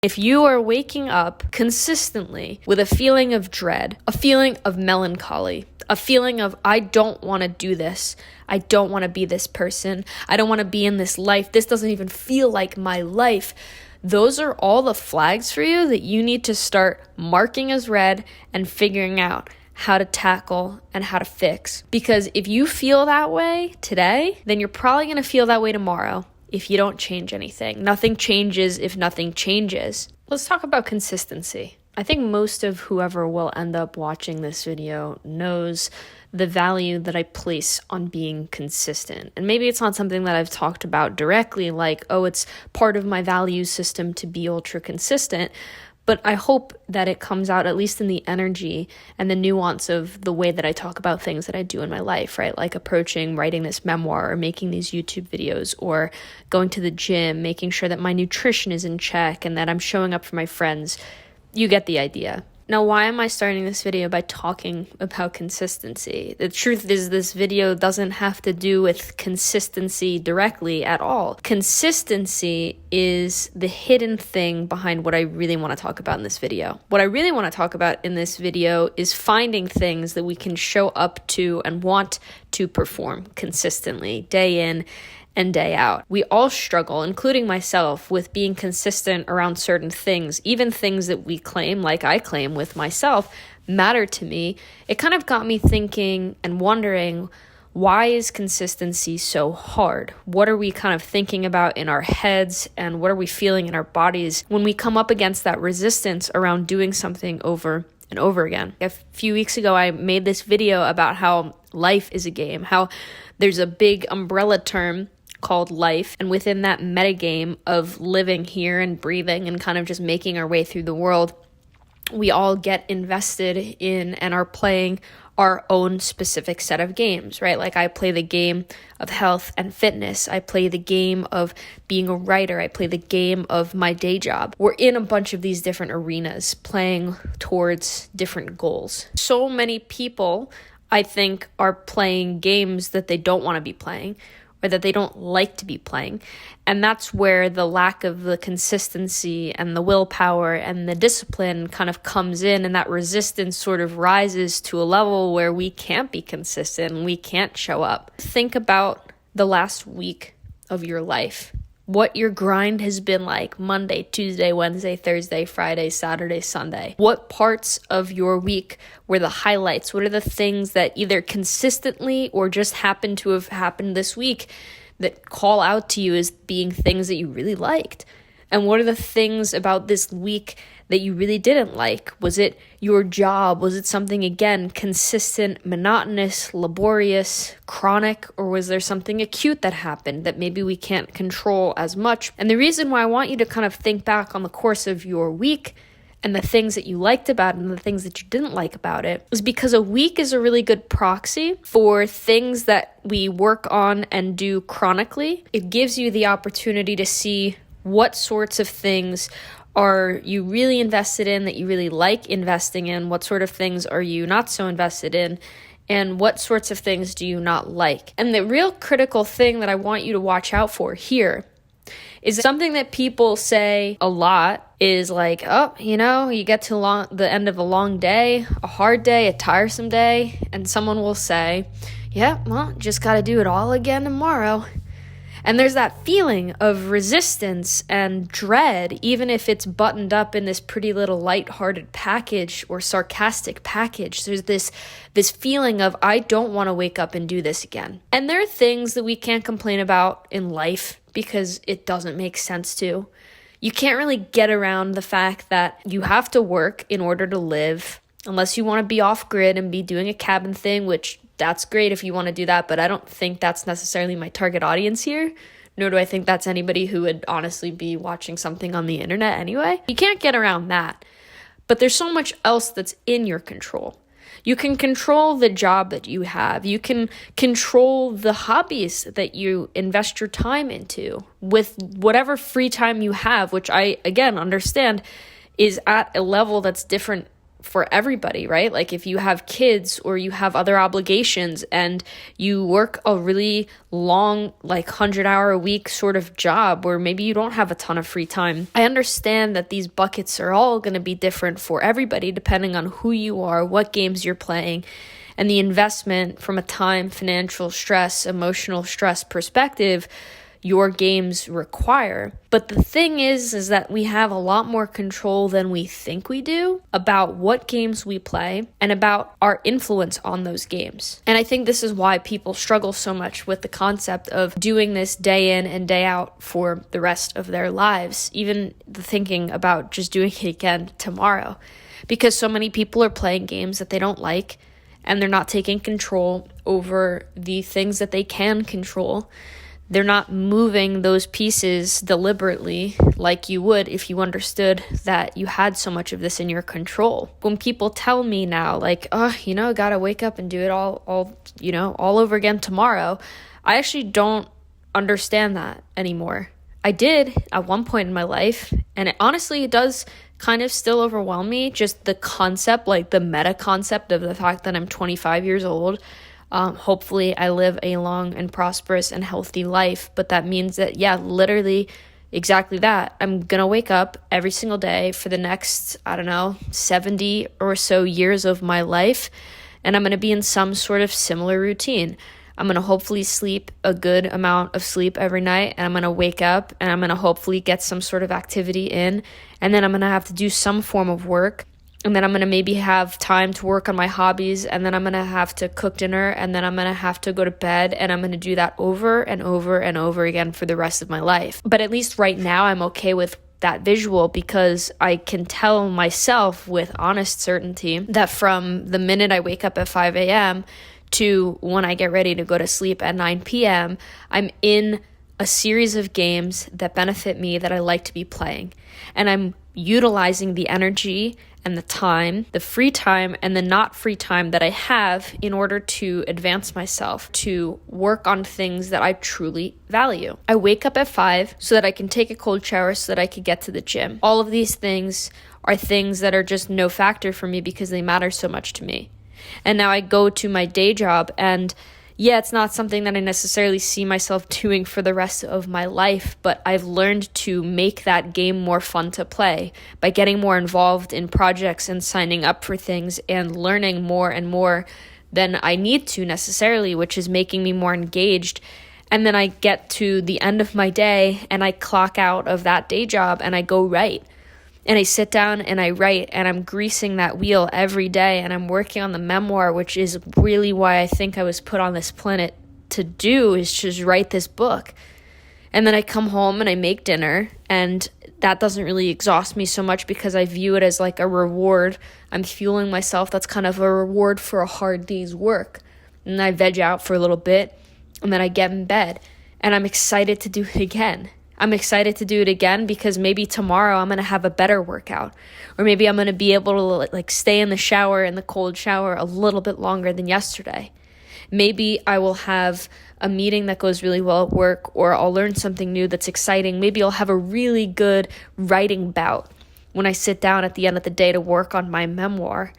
If you are waking up consistently with a feeling of dread, a feeling of melancholy, a feeling of, I don't want to do this, I don't want to be this person, I don't want to be in this life, this doesn't even feel like my life, those are all the flags for you that you need to start marking as red and figuring out how to tackle and how to fix. Because if you feel that way today, then you're probably going to feel that way tomorrow. If you don't change anything. Nothing changes if nothing changes. Let's talk about consistency. I think most of whoever will end up watching this video knows the value that I place on being consistent. And maybe it's not something that I've talked about directly, like, oh, it's part of my value system to be ultra consistent. But I hope that it comes out at least in the energy and the nuance of the way that I talk about things that I do in my life, right? Like approaching writing this memoir or making these YouTube videos or going to the gym, making sure that my nutrition is in check and that I'm showing up for my friends. You get the idea. Now, why am I starting this video by talking about consistency? The truth is this video doesn't have to do with consistency directly at all. Consistency is the hidden thing behind what I really want to talk about in this video. What I really want to talk about in this video is finding things that we can show up to and want to perform consistently, day in and day out. We all struggle, including myself, with being consistent around certain things, even things that we claim, like I claim with myself, matter to me. It kind of got me thinking and wondering, why is consistency so hard? What are we kind of thinking about in our heads and what are we feeling in our bodies when we come up against that resistance around doing something over and over again? A few weeks ago, I made this video about how life is a game, how there's a big umbrella term called life, and within that metagame of living here and breathing and kind of just making our way through the world, we all get invested in and are playing our own specific set of games, right? Like I play the game of health and fitness. I play the game of being a writer. I play the game of my day job. We're in a bunch of these different arenas playing towards different goals. So many people, I think, are playing games that they don't want to be playing or that they don't like to be playing. And that's where the lack of the consistency and the willpower and the discipline kind of comes in, and that resistance sort of rises to a level where we can't be consistent and we can't show up. Think about the last week of your life. What your grind has been like Monday, Tuesday, Wednesday, Thursday, Friday, Saturday, Sunday. What parts of your week were the highlights? What are the things that either consistently or just happen to have happened this week that call out to you as being things that you really liked? And what are the things about this week that you really didn't like? Was it your job? Was it something, again, consistent, monotonous, laborious, chronic? Or was there something acute that happened that maybe we can't control as much? And the reason why I want you to kind of think back on the course of your week and the things that you liked about it and the things that you didn't like about it is because a week is a really good proxy for things that we work on and do chronically. It gives you the opportunity to see what sorts of things are you really invested in that you really like investing in? What sort of things are you not so invested in? And what sorts of things do you not like? And the real critical thing that I want you to watch out for here is something that people say a lot is like, oh, you get to the end of a long day, a hard day, a tiresome day, and someone will say, yeah, well, just got to do it all again tomorrow. And there's that feeling of resistance and dread, even if it's buttoned up in this pretty little lighthearted package or sarcastic package. There's this feeling of, I don't want to wake up and do this again. And there are things that we can't complain about in life because it doesn't make sense to. You can't really get around the fact that you have to work in order to live, unless you want to be off grid and be doing a cabin thing, which that's great if you want to do that, but I don't think that's necessarily my target audience here, nor do I think that's anybody who would honestly be watching something on the internet anyway. You can't get around that, but there's so much else that's in your control. You can control the job that you have. You can control the hobbies that you invest your time into with whatever free time you have, which I, again, understand is at a level that's different for everybody, right? Like if you have kids or you have other obligations and you work a really long, like 100-hour-a-week sort of job where maybe you don't have a ton of free time. I understand that these buckets are all going to be different for everybody depending on who you are, what games you're playing, and the investment from a time, financial stress, emotional stress perspective your games require. But the thing is that we have a lot more control than we think we do about what games we play and about our influence on those games. And I think this is why people struggle so much with the concept of doing this day in and day out for the rest of their lives, even the thinking about just doing it again tomorrow. Because so many people are playing games that they don't like and they're not taking control over the things that they can control. They're not moving those pieces deliberately like you would if you understood that you had so much of this in your control. When people tell me now, like, gotta wake up and do it all over again tomorrow, I actually don't understand that anymore. I did at one point in my life, and it does kind of still overwhelm me, just the concept, like the meta concept of the fact that I'm 25 years old. Hopefully I live a long and prosperous and healthy life, but that means that, literally exactly that. I'm going to wake up every single day for the next, 70 or so years of my life, and I'm going to be in some sort of similar routine. I'm going to hopefully sleep a good amount of sleep every night, and I'm going to wake up and I'm going to hopefully get some sort of activity in, and then I'm going to have to do some form of work. And then I'm going to maybe have time to work on my hobbies, and then I'm going to have to cook dinner, and then I'm going to have to go to bed, and I'm going to do that over and over and over again for the rest of my life. But at least right now I'm okay with that visual because I can tell myself with honest certainty that from the minute I wake up at 5 a.m. to when I get ready to go to sleep at 9 p.m., I'm in a series of games that benefit me that I like to be playing. And I'm utilizing the energy and the time, the free time and the not free time that I have in order to advance myself, to work on things that I truly value. I wake up at 5 so that I can take a cold shower so that I can get to the gym. All of these things are things that are just no factor for me because they matter so much to me. And now I go to my day job, and it's not something that I necessarily see myself doing for the rest of my life, but I've learned to make that game more fun to play by getting more involved in projects and signing up for things and learning more and more than I need to necessarily, which is making me more engaged. And then I get to the end of my day and I clock out of that day job and I go write. And I sit down and I write, and I'm greasing that wheel every day, and I'm working on the memoir, which is really why I think I was put on this planet to do, is just write this book. And then I come home and I make dinner, and that doesn't really exhaust me so much because I view it as like a reward. I'm fueling myself. That's kind of a reward for a hard day's work. And I veg out for a little bit, and then I get in bed, and I'm excited to do it again. I'm excited to do it again because maybe tomorrow I'm going to have a better workout, or maybe I'm going to be able to stay in the shower, in the cold shower, a little bit longer than yesterday. Maybe I will have a meeting that goes really well at work, or I'll learn something new that's exciting. Maybe I'll have a really good writing bout when I sit down at the end of the day to work on my memoir.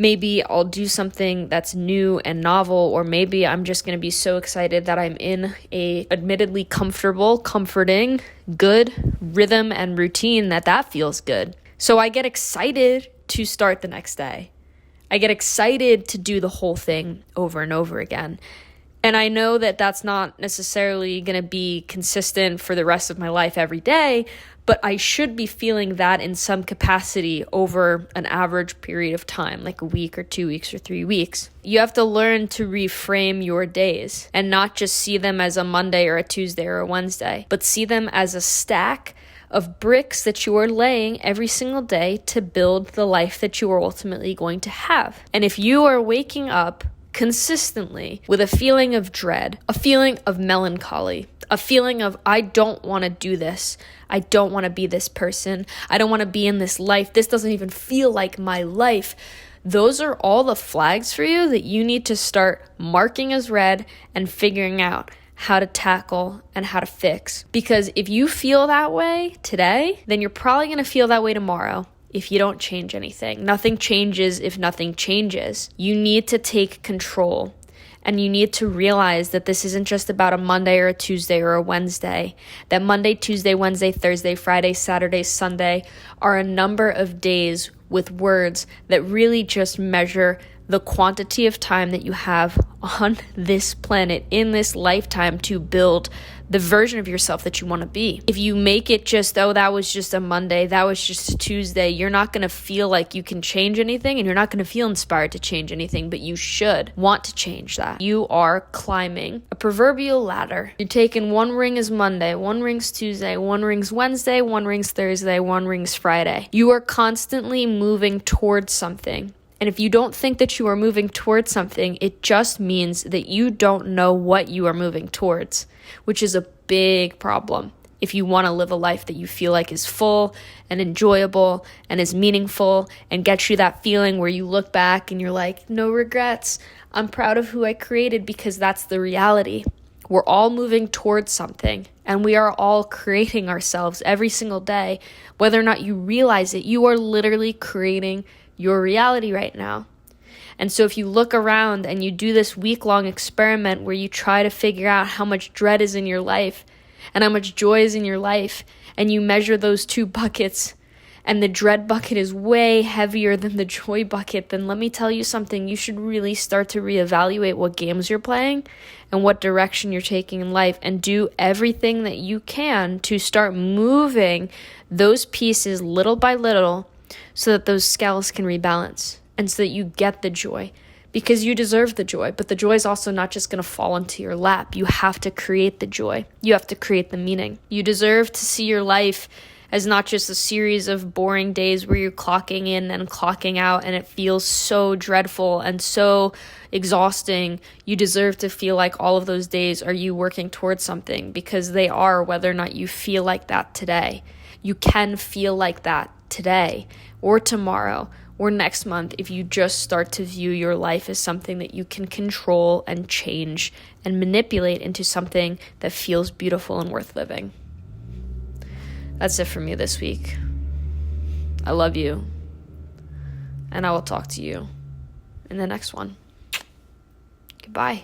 Maybe I'll do something that's new and novel, or maybe I'm just going to be so excited that I'm in a admittedly comforting, good rhythm and routine that feels good. So I get excited to start the next day. I get excited to do the whole thing over and over again. And I know that that's not necessarily going to be consistent for the rest of my life every day, but I should be feeling that in some capacity over an average period of time, like a week or 2 weeks or 3 weeks. You have to learn to reframe your days and not just see them as a Monday or a Tuesday or a Wednesday, but see them as a stack of bricks that you are laying every single day to build the life that you are ultimately going to have. And if you are waking up consistently with a feeling of dread, a feeling of melancholy, a feeling of, I don't want to do this. I don't want to be this person. I don't want to be in this life. This doesn't even feel like my life. Those are all the flags for you that you need to start marking as red and figuring out how to tackle and how to fix. Because if you feel that way today, then you're probably going to feel that way tomorrow. if you don't change anything. Nothing changes if nothing changes. You need to take control. And you need to realize that this isn't just about a Monday or a Tuesday or a Wednesday. That Monday, Tuesday, Wednesday, Thursday, Friday, Saturday, Sunday are a number of days with words that really just measure the quantity of time that you have on this planet, in this lifetime, to build the version of yourself that you want to be. If you make it just, oh, that was just a Monday, that was just a Tuesday, you're not going to feel like you can change anything, and you're not going to feel inspired to change anything, but you should want to change that. You are climbing a proverbial ladder. You're taking one ring is Monday, one ring's Tuesday, one ring's Wednesday, one ring's Thursday, one ring's Friday. You are constantly moving towards something. And if you don't think that you are moving towards something, it just means that you don't know what you are moving towards, which is a big problem. If you want to live a life that you feel like is full and enjoyable and is meaningful and gets you that feeling where you look back and you're like, no regrets, I'm proud of who I created, because that's the reality. We're all moving towards something, and we are all creating ourselves every single day. Whether or not you realize it, you are literally creating your reality right now. And so if you look around and you do this week-long experiment where you try to figure out how much dread is in your life and how much joy is in your life, and you measure those two buckets, and the dread bucket is way heavier than the joy bucket, then let me tell you something. You should really start to reevaluate what games you're playing and what direction you're taking in life, and do everything that you can to start moving those pieces little by little, so that those scales can rebalance and so that you get the joy, because you deserve the joy. But the joy is also not just going to fall into your lap. You have to create the joy. You have to create the meaning. You deserve to see your life as not just a series of boring days where you're clocking in and clocking out and it feels so dreadful and so exhausting. You deserve to feel like all of those days are you working towards something, because they are, whether or not you feel like that today. You can feel like that today or tomorrow or next month if you just start to view your life as something that you can control and change and manipulate into something that feels beautiful and worth living. That's it for me this week. I love you, and I will talk to you in the next one. Goodbye.